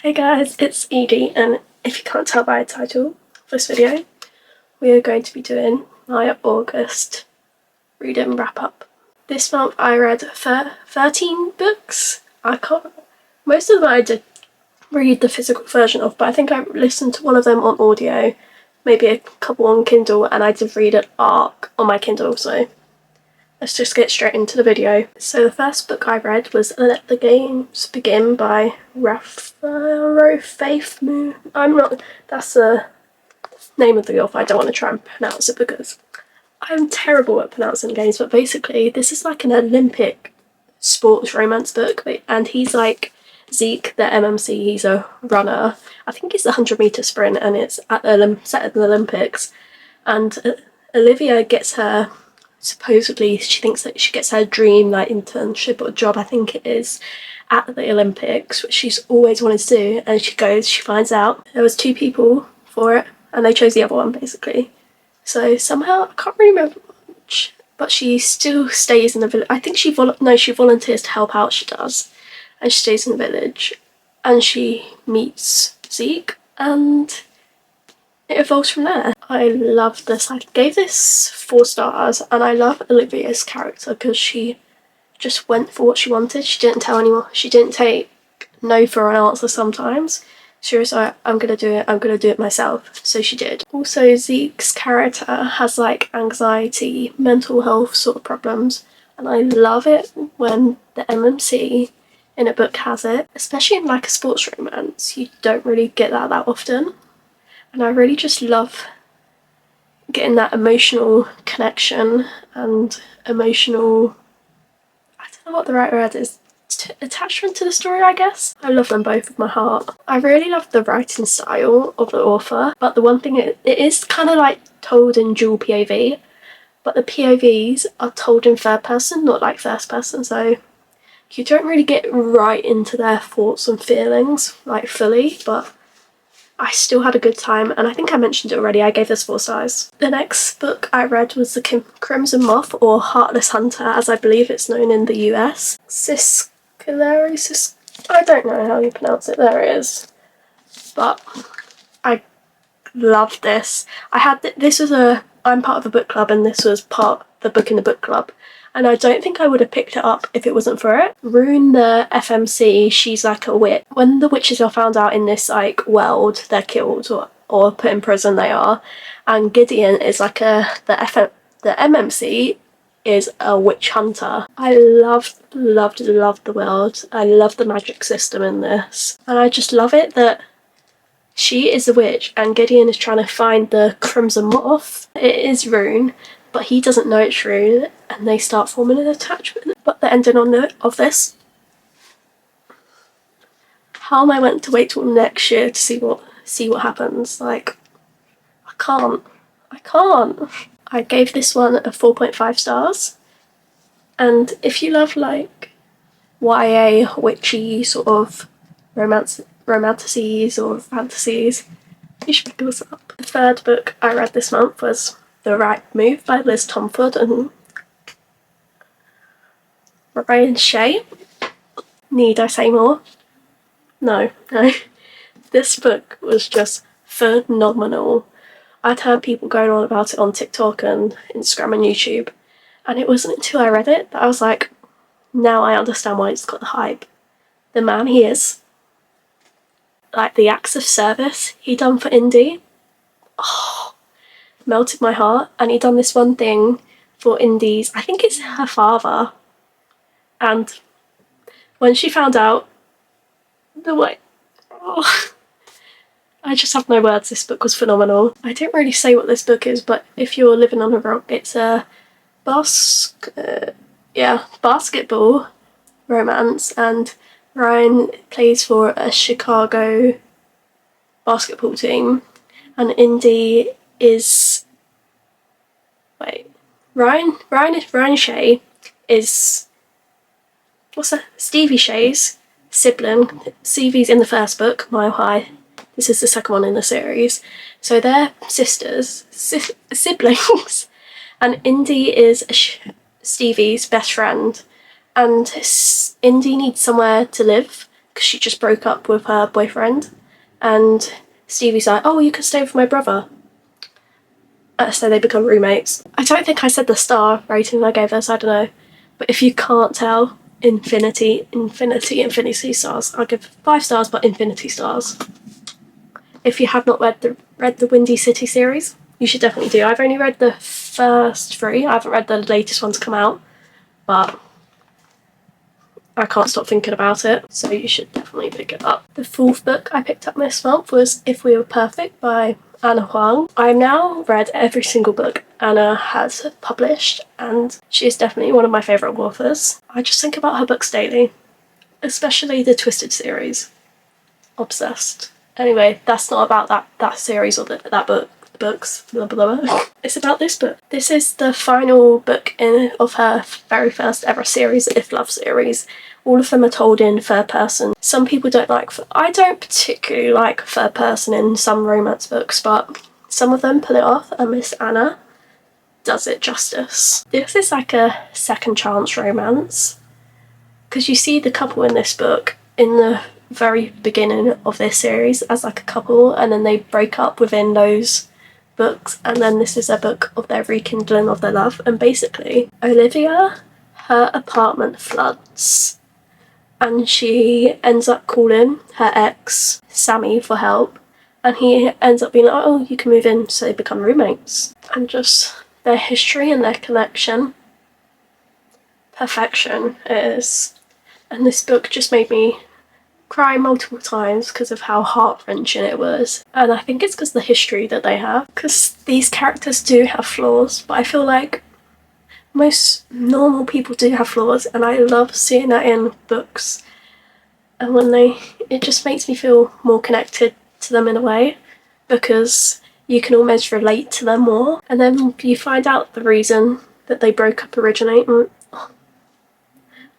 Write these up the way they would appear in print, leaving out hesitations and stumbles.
Hey guys, it's Edie, and if you can't tell by the title of this video, we are going to be doing my August reading wrap-up. This month I read 13 books. Most of them I did read the physical version of, but I think I listened to one of them on audio, maybe a couple on Kindle, and I did read an arc on my Kindle, so let's just get straight into the video. So the first book I read was Let the Games Begin by Faith Moon. That's the name of the author. I don't want to try and pronounce it because I'm terrible at pronouncing games, but basically this is like an Olympic sports romance book, and he's like Zeke, the MMC. He's a runner. I think he's the 100-meter sprint, and it's set at the Olympics, and Olivia gets her, supposedly she thinks that she gets her dream like internship or job, I think it is, at the Olympics, which she's always wanted to do, and she finds out there was 2 people for it and they chose the other one basically. So somehow, I can't really remember much, but she still stays in the village. I think she volunteers to help out, she does, and she stays in the village and she meets Zeke and it evolves from there. I love this. I gave this 4 stars, and I love Olivia's character because she just went for what she wanted. She didn't tell anyone. She didn't take no for an answer sometimes. She was like, I'm gonna do it myself. So she did. Also, Zeke's character has like anxiety, mental health sort of problems, and I love it when the MMC in a book has it, especially in like a sports romance. You don't really get that often. And I really just love getting that emotional connection and emotional, I don't know what the right word is, attachment to the story, I guess. I love them both with my heart. I really love the writing style of the author, but the one thing, it is kind of like told in dual POV, but the POVs are told in third person, not like first person, so you don't really get right into their thoughts and feelings like fully, but I still had a good time, and I think I mentioned it already, I gave this 4 stars. The next book I read was The Crimson Moth, or Heartless Hunter, as I believe it's known in the US. I don't know how you pronounce it, there it is. But I love this. I'm part of a book club, and this was part of the book in the book club. And I don't think I would have picked it up if it wasn't for it. Rune, the FMC, she's like a witch. When the witches are found out in this like world, they're killed or put in prison, they are. And Gideon is like the MMC is a witch hunter. I loved the world. I love the magic system in this. And I just love it that she is a witch and Gideon is trying to find the Crimson Moth. It is Rune, but he doesn't know it's Rune, and they start forming an attachment. But the ending of this, how am I meant to wait till next year to see what happens? Like, I can't. I gave this one a 4.5 stars, and if you love like YA witchy sort of romanticities or fantasies, you should pick this up. The third book I read this month was The Right Move by Liz Tomford and Ryan Shea. Need I say more? No. This book was just phenomenal. I'd heard people going on about it on TikTok and Instagram and YouTube, and it wasn't until I read it that I was like, now I understand why it's got the hype. The man he is, like the acts of service he done for Indy, melted my heart. And he done this one thing for Indy's, I think it's her father, and when she found out the way, I just have no words. This book was phenomenal. I didn't really say what this book is, but if you're living on a rock, it's a basketball romance, and Ryan plays for a Chicago basketball team, and Indy is Ryan Shea is Stevie Shea's sibling. Stevie's in the first book, Mile High. This is the second one in the series. So they're siblings, and Indy is Stevie's best friend, and Indy needs somewhere to live because she just broke up with her boyfriend, and Stevie's like, oh, you can stay with my brother. So they become roommates. I don't think I said the star rating I gave this, I don't know. But if you can't tell, infinity stars. I'll give 5 stars, but infinity stars. If you have not read the Windy City series, you should definitely do. I've only read the first 3. I haven't read the latest ones come out, but I can't stop thinking about it, so you should definitely pick it up. The 4th book I picked up this month was If We Were Perfect by Anna Huang. I've now read every single book Anna has published, and she is definitely one of my favourite authors. I just think about her books daily, especially the Twisted series. Obsessed. Anyway, that's not about that series or that book. Books, blah blah blah. It's about this book. This is the final book of her very first ever series, the If Love series. All of them are told in third person. Some people don't like, I don't particularly like third person in some romance books, but some of them pull it off, and Miss Anna does it justice. This is like a second chance romance, because you see the couple in this book in the very beginning of this series as like a couple, and then they break up within those books, and then this is a book of their rekindling of their love. And basically Olivia, her apartment floods, and she ends up calling her ex Sammy for help, and he ends up being like, oh, you can move in, so they become roommates. And just their history and their connection, perfection it is. And this book just made me cry multiple times because of how heart-wrenching it was. And I think it's because of the history that they have, because these characters do have flaws, but I feel like most normal people do have flaws, and I love seeing that in books. And when it just makes me feel more connected to them in a way, because you can almost relate to them more. And then you find out the reason that they broke up originally, and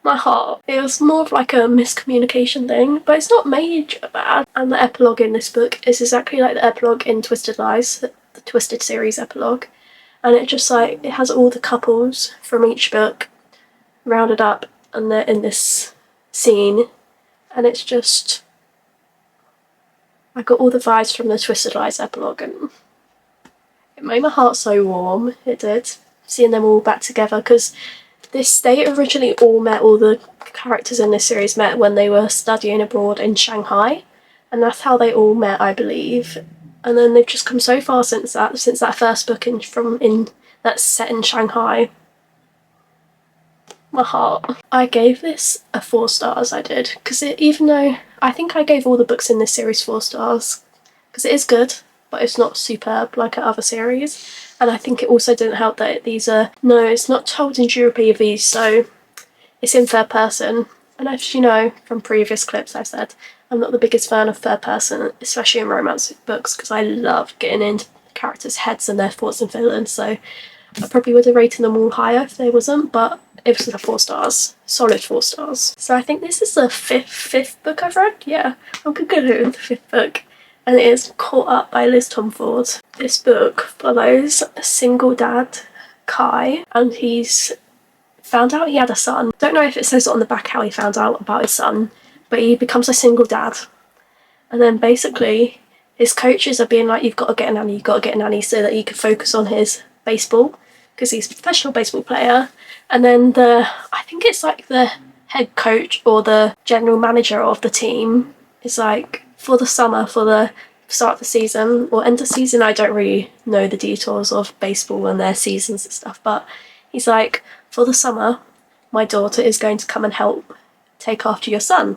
my heart. It was more of like a miscommunication thing, but it's not major bad. And the epilogue in this book is exactly like the epilogue in Twisted Lies, the Twisted series epilogue. And it just like, it has all the couples from each book rounded up, and they're in this scene. And it's just, I got all the vibes from the Twisted Lies epilogue, and it made my heart so warm, it did, seeing them all back together, because they originally all the characters in this series met when they were studying abroad in Shanghai, and that's how they all met, I believe. And then they've just come so far since that first book that's set in Shanghai. My heart. I gave this a 4 stars, I did, because even though I think I gave all the books in this series 4 stars, because it is good, but it's not superb like other series. And I think it also didn't help that it's not told in dual POV, so it's in third person. And as you know from previous clips, I've said I'm not the biggest fan of third person, especially in romance books, because I love getting into characters' heads and their thoughts and feelings. So I probably would have rated them all higher if they wasn't, but it was a 4 stars. Solid 4 stars. So I think this is the fifth book I've read. Yeah, I'm good with the 5th book. And it is Caught Up by Liz Tomford. This book follows a single dad, Kai, and he's found out he had a son. Don't know if it says on the back how he found out about his son, but he becomes a single dad. And then basically his coaches are being like, you've got to get a nanny so that he can focus on his baseball, because he's a professional baseball player. And then I think it's like the head coach or the general manager of the team is like, for the summer, for the start of the season or end of season, I don't really know the details of baseball and their seasons and stuff, but he's like, for the summer, my daughter is going to come and help take after your son.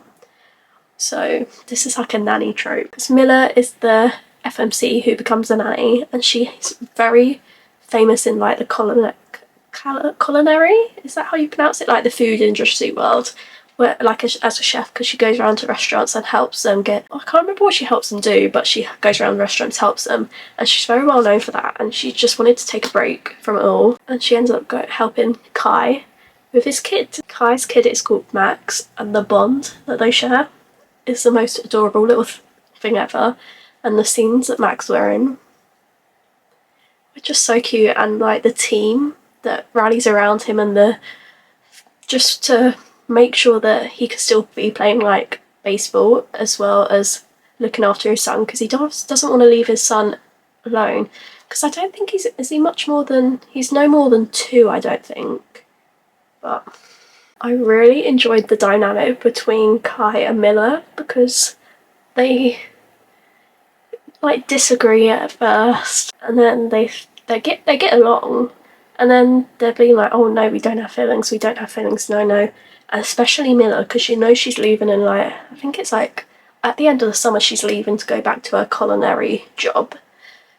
So this is like a nanny trope, because Miller is the FMC who becomes a nanny, and she's very famous in like the culinary, is that how you pronounce it? Like the food industry world, where like as a chef, because she goes around to restaurants and helps them I can't remember what she helps them do, but she goes around restaurants, helps them, and she's very well known for that. And she just wanted to take a break from it all, and she ends up helping Kai with his kid. Kai's kid is called Max, and the bond that they share is the most adorable little thing ever. And the scenes that Max were in were just so cute, and like the team that rallies around him, and just to make sure that he could still be playing like baseball as well as looking after his son, because he doesn't want to leave his son alone. Because I don't think is he much more than, he's no more than 2, I don't think. But I really enjoyed the dynamic between Kai and Miller, because they like disagree at first, and then they get along, and then they're being like, oh no, we don't have feelings, no. And especially Miller, because you know she's leaving in like, I think it's like at the end of the summer she's leaving to go back to her culinary job.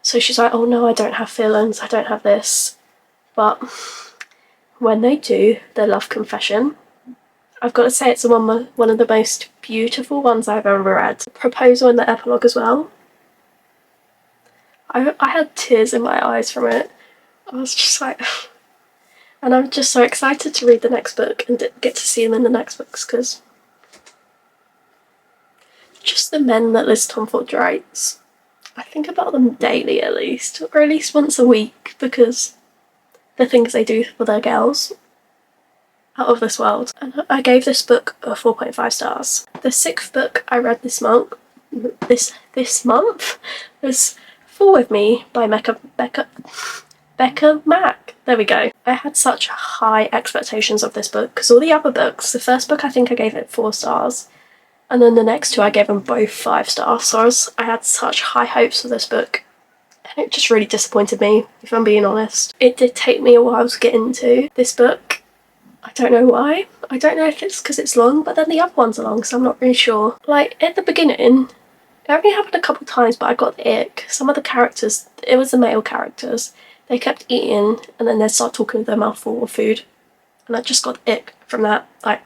So she's like, oh no, I don't have feelings, I don't have this. But when they do their love confession, I've got to say it's one of the most beautiful ones I've ever read. Proposal in the epilogue as well. I had tears in my eyes from it. I was just like, and I'm just so excited to read the next book and get to see them in the next books, because just the men that Liz Tomford writes, I think about them daily at least, or at least once a week, because the things they do for their girls, out of this world. And I gave this book a 4.5 stars. The 6th book I read this month was Fall With Me by Becca Mack. There we go. I had such high expectations of this book, because all the other books, the first book I think I gave it 4 stars, and then the next 2 I gave them both 5 stars. So I had such high hopes for this book, and it just really disappointed me, if I'm being honest. It did take me a while to get into this book. I don't know why. I don't know if it's because it's long, but then the other ones are long, so I'm not really sure. Like, at the beginning, it only happened a couple times, but I got the ick. Some of the characters, it was the male characters, they kept eating and then they'd start talking with their mouth full of food. And I just got the ick from that. Like,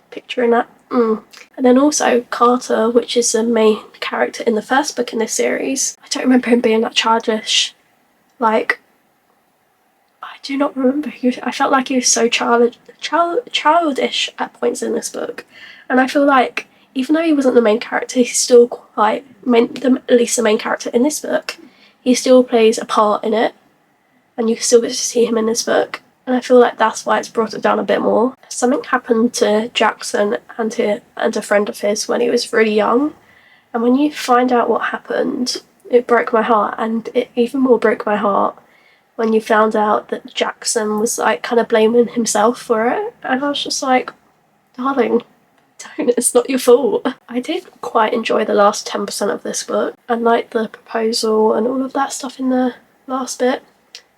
picturing that. And then also Carter, which is the main character in the first book in this series. I don't remember him being that childish. Like, I do not remember. I felt like he was so childish at points in this book. And I feel like, even though he wasn't the main character, he's still quite, at least the main character in this book, he still plays a part in it. And you still get to see him in this book. And I feel like that's why it's brought it down a bit more. Something happened to Jackson and a friend of his when he was really young. And when you find out what happened, it broke my heart. And it even more broke my heart when you found out that Jackson was like kind of blaming himself for it. And I was just like, darling, don't, it's not your fault. I did quite enjoy the last 10% of this book, and like the proposal and all of that stuff in the last bit.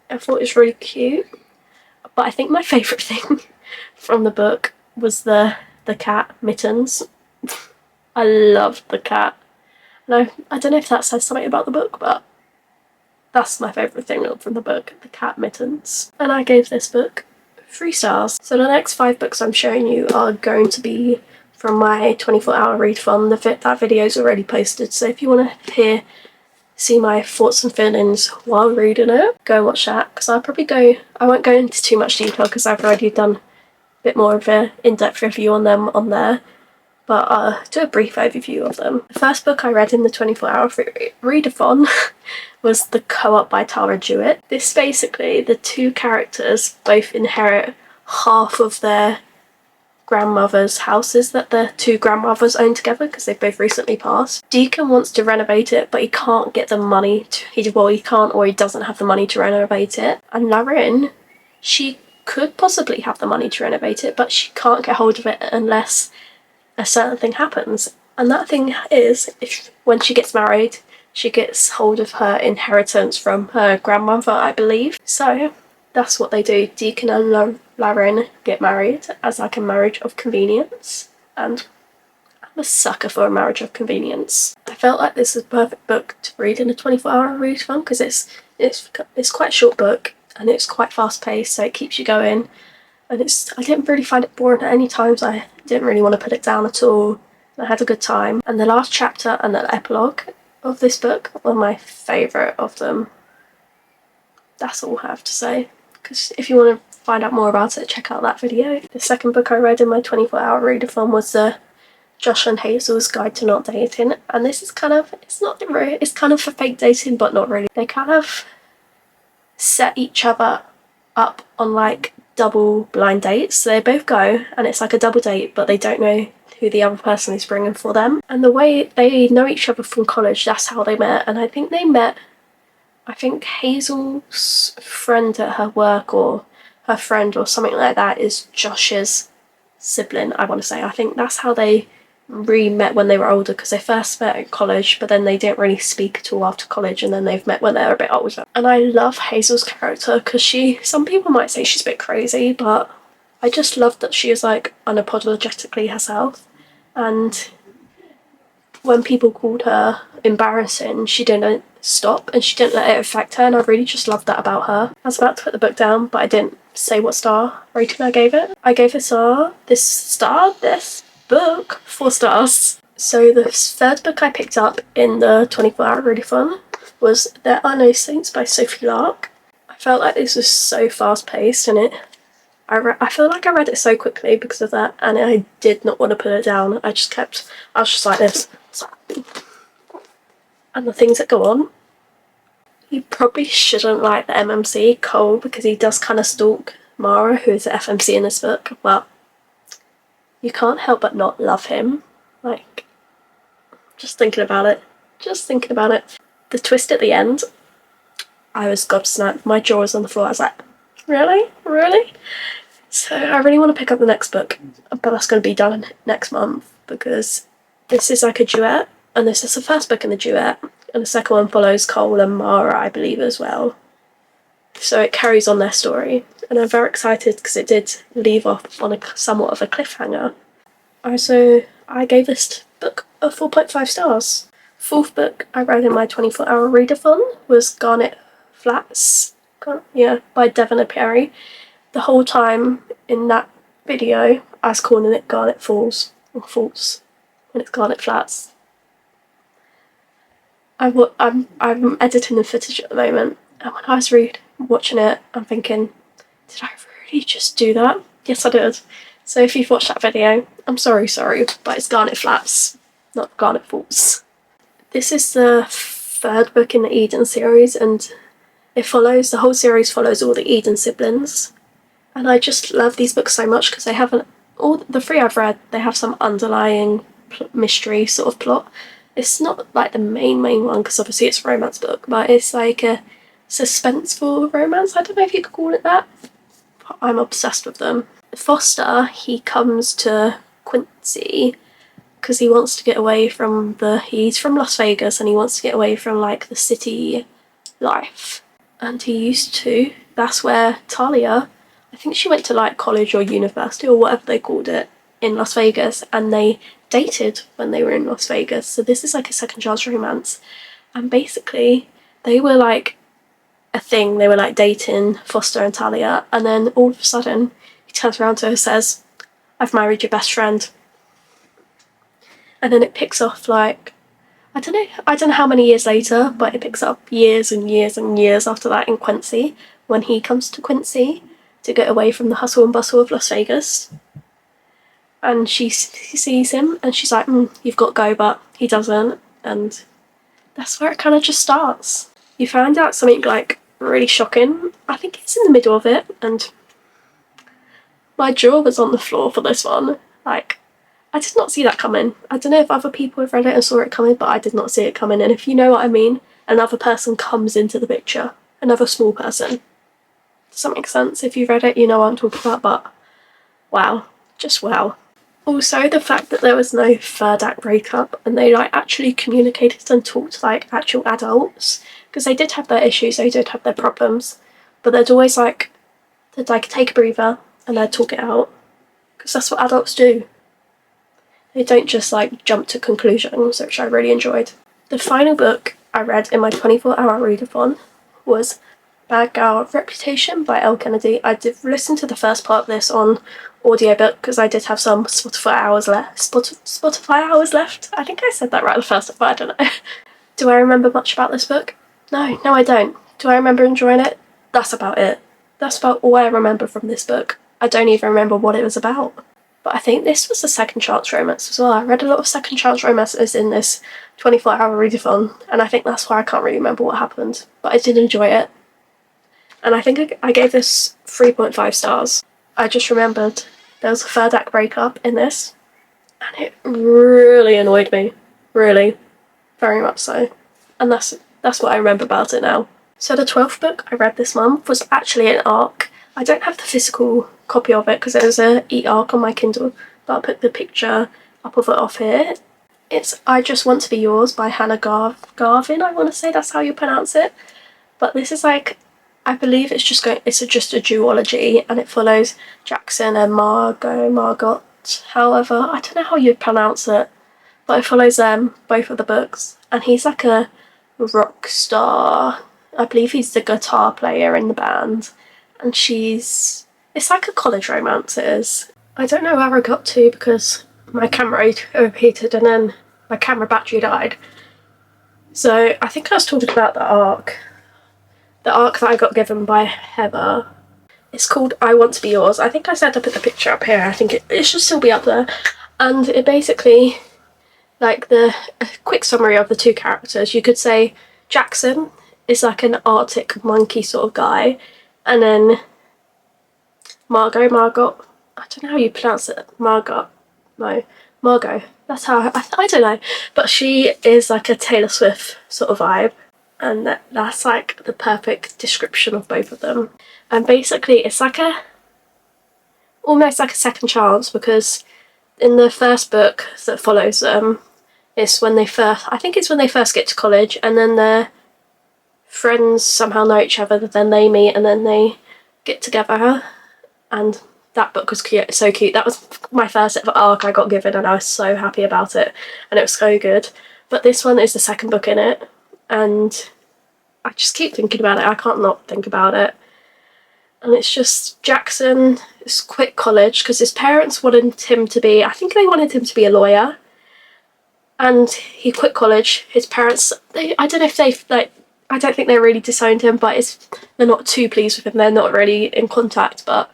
I thought it was really cute. But I think my favourite thing from the book was the cat, Mittens. I loved the cat. No, I don't know if that says something about the book, but that's my favourite thing from the book, the cat, Mittens. And I gave this book 3 stars. So the next 5 books I'm showing you are going to be from my 24-hour read-fun. That video's already posted, so if you want to see my thoughts and feelings while reading it, go and watch that, because I won't go into too much detail because I've already done a bit more of an in-depth review on them on there, but I'll do a brief overview of them. The first book I read in the 24-hour readathon was The Co-op by Tara Jewett. This basically, the 2 characters both inherit half of their grandmother's houses that the 2 grandmothers own together, because they've both recently passed. Deacon wants to renovate it, but he can't get the money he can't, or he doesn't have the money to renovate it. And Lauren, she could possibly have the money to renovate it, but she can't get hold of it unless a certain thing happens. And that thing is, when she gets married, she gets hold of her inheritance from her grandmother, I believe. So that's what they do. Deacon and Lauren get married as like a marriage of convenience, and I'm a sucker for a marriage of convenience. I felt like this is a perfect book to read in a 24-hour read-fun, because it's quite a short book and it's quite fast-paced, so it keeps you going. And I didn't really find it boring at any times. I didn't really want to put it down at all. I had a good time. And the last chapter and the epilogue of this book were my favourite of them. That's all I have to say, because if you want to find out more about it, check out that video. The second book I read in my 24-hour readathon was the Josh and Hazel's Guide to Not Dating, and this is kind of, it's kind of for fake dating, but not really. They kind of set each other up on like double blind dates. So they both go and it's like a double date, but they don't know who the other person is bringing for them. And the way they know each other from college, that's how they met. And I think they met, I think Hazel's friend at her work, or her friend or something like that, is Josh's sibling, I want to say. I think that's how they re-met when they were older, because they first met at college, but then they didn't really speak at all after college, and then they've met when they're a bit older. And I love Hazel's character, because some people might say she's a bit crazy, but I just love that she is like unapologetically herself. And when people called her embarrassing, she didn't stop and she didn't let it affect her, and I really just loved that about her. I was about to put the book down, but I didn't say what star rating I gave it. I gave this book 4 stars. So the third book I picked up in the 24-hour readathon was There Are No Saints by Sophie Lark. I felt like this was so fast paced, and I feel like I read it so quickly because of that, and I did not want to put it down. I was just like this. And the things that go on. You probably shouldn't like the MMC, Cole, because he does kind of stalk Mara, who is the FMC in this book, but you can't help but not love him. Like, just thinking about it. The twist at the end, I was gobsmacked. My jaw was on the floor. I was like, really? Really? So I really want to pick up the next book, but that's going to be done next month, because this is like a duet, and this is the first book in the duet, and the second one follows Cole and Mara, I believe, as well. So it carries on their story, and I'm very excited because it did leave off on somewhat of a cliffhanger. I gave this book a 4.5 stars. Fourth book I read in my 24-hour readathon was Garnet Flats, by Devon Perry. The whole time in that video, I was calling it Garnet Falls, or Falls, when it's Garnet Flats. I'm editing the footage at the moment, and when I was watching it, I'm thinking, did I really just do that? Yes, I did. So if you've watched that video, I'm sorry, but it's Garnet Flats, not Garnet Falls. This is the third book in the Eden series, and the whole series follows all the Eden siblings. And I just love these books so much because all the 3 I've read, they have some underlying mystery sort of plot. It's not like the main one, because obviously it's a romance book, but it's like a suspenseful romance. I don't know if you could call it that, but I'm obsessed with them. Foster, he comes to Quincy because he wants to get away from he's from Las Vegas, and he wants to get away from like the city life. And that's where Talia, I think she went to like college or university or whatever they called it in Las Vegas, and they dated when they were in Las Vegas. So this is like a second chance romance, and basically they were like a thing. They were like dating, Foster and Talia, and then all of a sudden he turns around to her and says, "I've married your best friend." And then it picks off like, I don't know how many years later, but it picks up years and years and years after that in Quincy, when he comes to Quincy to get away from the hustle and bustle of Las Vegas. And she sees him and she's like, you've got to go, but he doesn't. And that's where it kind of just starts. You find out something like really shocking. I think it's in the middle of it, and my jaw was on the floor for this one. Like, I did not see that coming. I don't know if other people have read it and saw it coming, but I did not see it coming. And if you know what I mean, another person comes into the picture. Another small person. Does that make sense? If you've read it, you know what I'm talking about, but wow. Just wow. Also, the fact that there was no third act breakup, and they like actually communicated and talked like actual adults, because they did have their issues, they did have their problems, but they'd always they'd take a breather and they'd talk it out, because that's what adults do. They don't just like jump to conclusions, which I really enjoyed. The final book I read in my 24-hour readathon was Bad Girl Reputation by Elle Kennedy. I did listen to the first part of this on audiobook because I did have some Spotify hours left. I think I said that right the first time, but I don't know. Do I remember much about this book? No, I don't. Do I remember enjoying it? That's about it. That's about all I remember from this book. I don't even remember what it was about. But I think this was a second chance romance as well. I read a lot of second chance romances in this 24-hour readathon, and I think that's why I can't really remember what happened. But I did enjoy it. And I think I gave this 3.5 stars. I just remembered there was a third act breakup in this, and it really annoyed me, really, very much so. And that's what I remember about it now. So the 12th book I read this month was actually an ARC. I don't have the physical copy of it because there's a e-ARC on my Kindle, but I'll put the picture up of it off here. It's I Just Want to Be Yours by Hannah Garvin, I want to say that's how you pronounce it. But this is like, I believe it's just a duology, and it follows Jackson and Margot, however, I don't know how you pronounce it, but it follows them, both of the books, and he's like a rock star. I believe he's the guitar player in the band, and it's like a college romance, it is. I don't know where I got to because my camera overheated and then my camera battery died. So I think I was talking about the arc that I got given by Heather. It's called I Want to Be Yours. I think I said I put the picture up here. I think it should still be up there. And it basically, like, a quick summary of the two characters. You could say Jackson is like an Arctic monkey sort of guy, and then Margot, I don't know how you pronounce it, Margot, that's how, I don't know, but she is like a Taylor Swift sort of vibe, and that's like the perfect description of both of them. And basically it's like almost like a second chance, because in the first book that follows them, it's when they first get to college, and then their friends somehow know each other, then they meet and then they get together. And that book was so cute. That was my first ever arc I got given, and I was so happy about it, and it was so good. But this one is the second book in it, and I just keep thinking about it. I can't not think about it. And it's just Jackson has quit college because his parents wanted him to be, I think they wanted him to be a lawyer, and he quit college. His parents, I don't know if I don't think they really disowned him, but they're not too pleased with him. They're not really in contact, but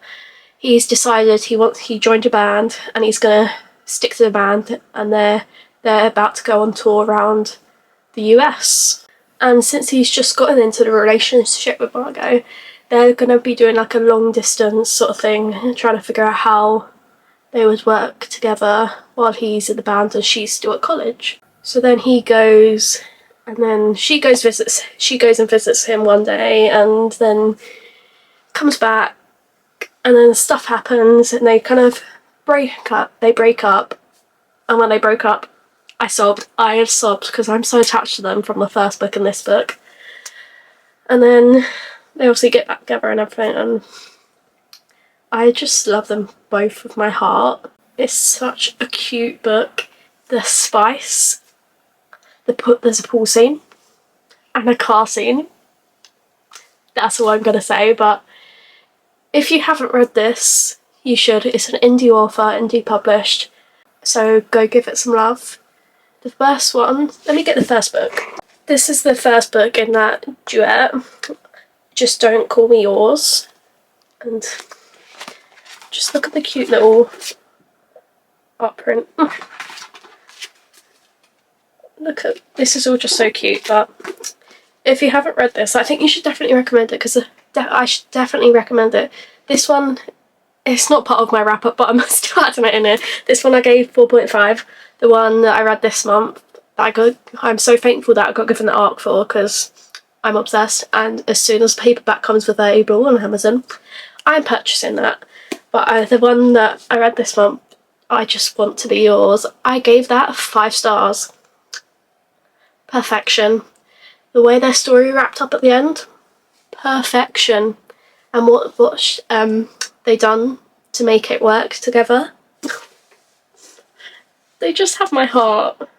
he's decided he joined a band, and he's gonna stick to the band, and they're about to go on tour around the US. And since he's just gotten into the relationship with Margot, they're gonna be doing like a long distance sort of thing, trying to figure out how they would work together while he's in the band and she's still at college. So then he goes, and then she goes and visits him one day, and then comes back, and then stuff happens, and they kind of break up. And when they broke up, I sobbed. I had sobbed because I'm so attached to them from the first book and this book. And then they obviously get back together and everything, and I just love them both with my heart. It's such a cute book. The spice, there's a pool scene and a car scene. That's all I'm gonna say, but if you haven't read this, you should. It's an indie author, indie published, so go give it some love. The first one, let me get the first book. This is the first book in that duet, Just Don't Call Me Yours. And just look at the cute little art print. Look at, this is all just so cute, but if you haven't read this, I think you should definitely recommend it, because I should definitely recommend it. This one, it's not part of my wrap up, but I'm still adding it in here. This one I gave 4.5. The one that I read this month, I'm so thankful that I got given the ARC for, because I'm obsessed, and as soon as paperback comes available on Amazon, I'm purchasing that. But the one that I read this month, I Just Want to Be Yours, I gave that 5 stars. Perfection. The way their story wrapped up at the end, perfection. And what they done to make it work together, they just have my heart.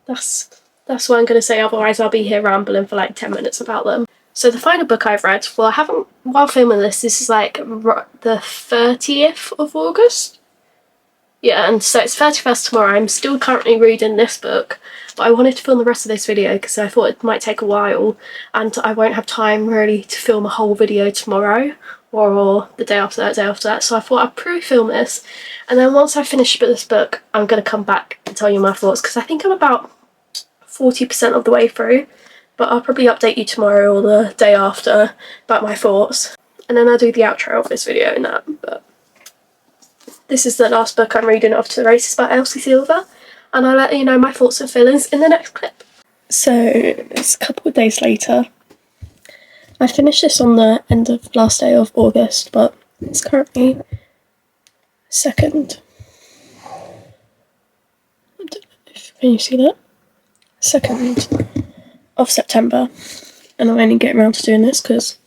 That's what I'm gonna say, otherwise I'll be here rambling for like 10 minutes about them. So the final book I've read, well, I haven't, while filming this is like the 30th of August. Yeah, and so it's 31st tomorrow. I'm still currently reading this book, but I wanted to film the rest of this video because I thought it might take a while, and I won't have time really to film a whole video tomorrow or the day after that, so I thought I'd pre-film this, and then once I finish this book, I'm going to come back and tell you my thoughts, because I think I'm about 40% of the way through, but I'll probably update you tomorrow or the day after about my thoughts, and then I'll do the outro of this video and that. But This is the last book I'm reading of To the Races by Elsie Silver, and I'll let you know my thoughts and feelings in the next clip. So it's a couple of days later. I finished this on the end of last day of August, but it's currently 2nd. Can you see that? 2nd of September, and I'm only getting around to doing this because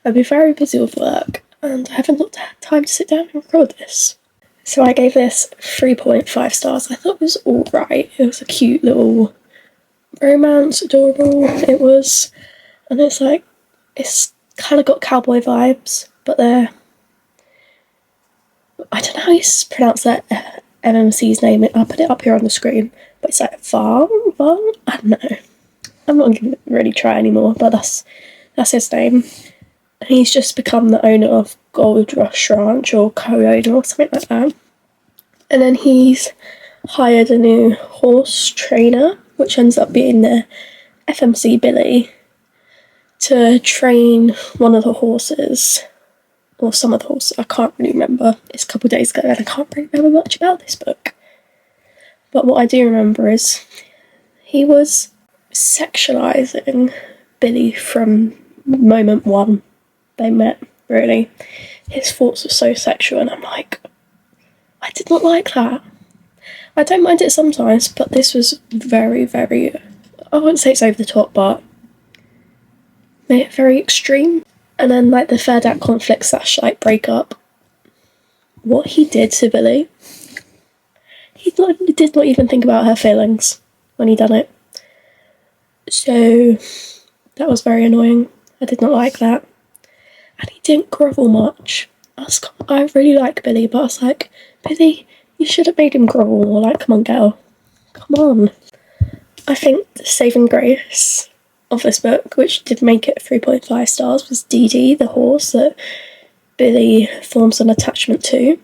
I've been very busy with work and I haven't had time to sit down and record this. So I gave this 3.5 stars. I thought it was alright. It was a cute little romance, adorable it was, and it's like, it's kind of got cowboy vibes, but they're, I don't know how you pronounce that MMC's name. I'll put it up here on the screen, but it's like Varn? I don't know. I'm not going to really try anymore, but that's his name. And he's just become the owner of Gold Rush Ranch, or co-owner or something like that. And then he's hired a new horse trainer, which ends up being the FMC Billy, to train one of the horses, or some of the horses. I can't really remember. It's a couple of days ago and I can't really remember much about this book. But what I do remember is he was sexualising Billy from moment one they met, really. His thoughts were so sexual, and I'm like, I did not like that. I don't mind it sometimes, but this was very, very, I wouldn't say it's over the top, but very extreme. And then like the third act conflict / like breakup, what he did to Billy, he did not even think about her feelings when he done it. So that was very annoying. I did not like that. And he didn't grovel much. I really like Billy, but I was like, Billy, you should have made him grovel more. Like, come on, girl. Come on. I think the saving grace of this book, which did make it 3.5 stars, was Dee Dee, the horse that Billy forms an attachment to.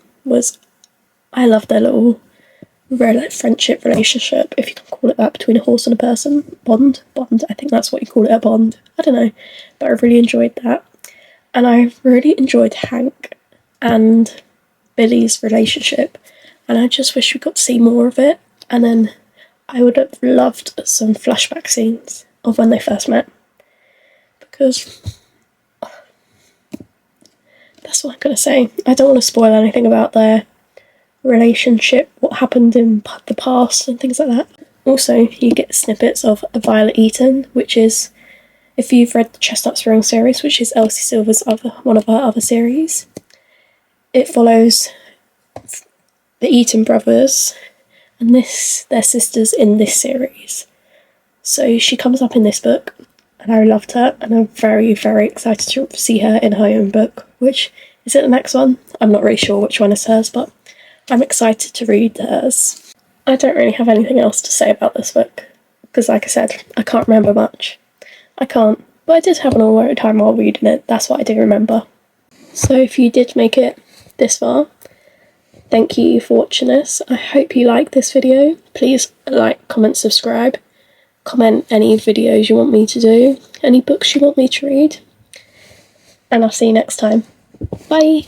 I love their little friendship relationship, if you can call it that, between a horse and a person. Bond, I think that's what you call it, a bond. I don't know, but I really enjoyed that. And I really enjoyed Hank and Billy's relationship, and I just wish we got to see more of it. And then I would have loved some flashback scenes of when they first met, because that's what I'm going to say. I don't want to spoil anything about their relationship, what happened in the past and things like that. Also, you get snippets of Violet Eaton, which is, if you've read the Chestnut Spring series, which is Elsie Silver's one of her other series, it follows the Eaton brothers and their sisters in this series. So she comes up in this book, and I loved her, and I'm very, very excited to see her in her own book, which is it the next one? I'm not really sure which one is hers, but I'm excited to read hers. I don't really have anything else to say about this book, because like I said, I can't remember much. I can't, but I did have an alright time while reading it. That's what I do remember. So if you did make it this far, thank you for watching this. I hope you liked this video. Please like, comment, subscribe. Comment any videos you want me to do, any books you want me to read. And I'll see you next time. Bye!